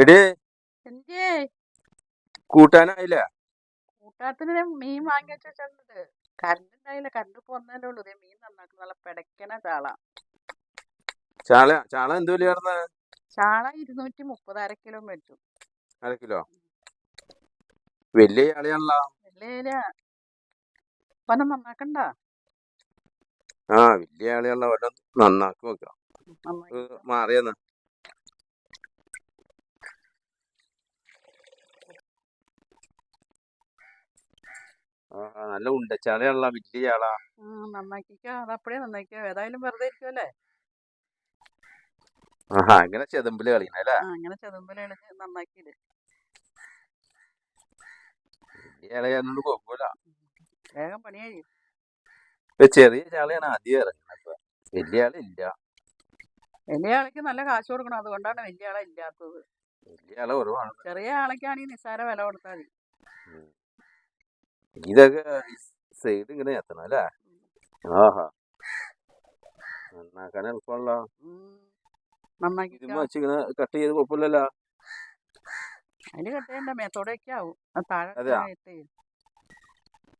എടി എന്തേ കൂട്ടാനായില്ല. കൂട്ടാത്തിന് മീൻ വാങ്ങി വെച്ചിട്ടുണ്ട്. കറണ്ട് ഉണ്ടായില്ല, കറണ്ട് പോന്നല്ലേ ഉള്ളൂ. ദേ മീൻ നന്നാക്കും, നല്ല പിടയ്ക്കണ ചാള. ചാള ചാള എന്ത് വില പറഞ്ഞ? ചാള 230, അര കിലോ മേടിച്ചു. 1/2 കിലോ വലിയ ചാളയാണല്ലോ. വലിയ പനം നന്നാക്കണ്ട. ആ വലിയ ചാളയാണല്ലോ, വല്ല നന്നാക്കി വെക്കാം. നന്നാക്കി മാറിയെന്ന് നല്ല ഉണ്ടച്ചാളയാണല്ലോ, വലിയ ചാള. നന്നാക്കിക്കോ, അതപ്പഴേ നന്നാക്കിക്കോ. ഏതായാലും വെറുതെ ഇരിക്കുമല്ലേ. അങ്ങനെ ചെതമ്പില് കളിക്കണല്ലേ. അങ്ങനെ ചെതുമ്പലാണ് നന്നാക്കിയത്. വലിയ ചാളയാണോണ്ട് കുഴപ്പമില്ല. വേഗം പണി കഴിയും. ഇപ്പൊ ചെറിയ ചാളയാണ് ആദ്യം ഇറങ്ങുന്നത്. ഇപ്പൊ വലിയ ആളില്ല. വലിയ ആളയ്ക്ക് നല്ല കാശ് കൊടുക്കണം, അതുകൊണ്ടാണ് വലിയ ആളെ ഇല്ലാത്തത്. വലിയ ആളെ കുറവാണ്. ചെറിയ ആളൊക്കെയാണെങ്കിൽ നിസ്സാര വില കൊടുത്താൽ മതി. ഇതൊക്കെ സൈഡ് ഇങ്ങനെ എത്തണം അല്ലേ. ആഹാ, നന്നാക്കാൻ എളുപ്പമുള്ള. നന്നാക്കിക്കോ. ഇങ്ങനെ കട്ട് ചെയ്ത് കുഴപ്പമില്ലല്ലോ. അതിന് കട്ട് ചെയ്യണ്ട, മേത്തോടെയൊക്കെ ആവും. അത് താഴെ അതെയാ, ഇട്ട്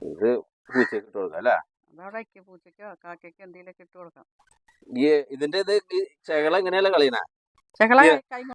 ഇത് പൂച്ചയ്ക്ക് ഇട്ട് കൊടുക്കാം അല്ലേ. അതവിടെ പൂച്ചയ്ക്കോ കാക്കയ്ക്കോ എന്തെങ്കിലുമൊക്കെ ഇട്ട് കൊടുക്കാം. ഇതിന്റെ ഇത് ചകള എങ്ങനെയല്ല കളീന? ചകള കൈ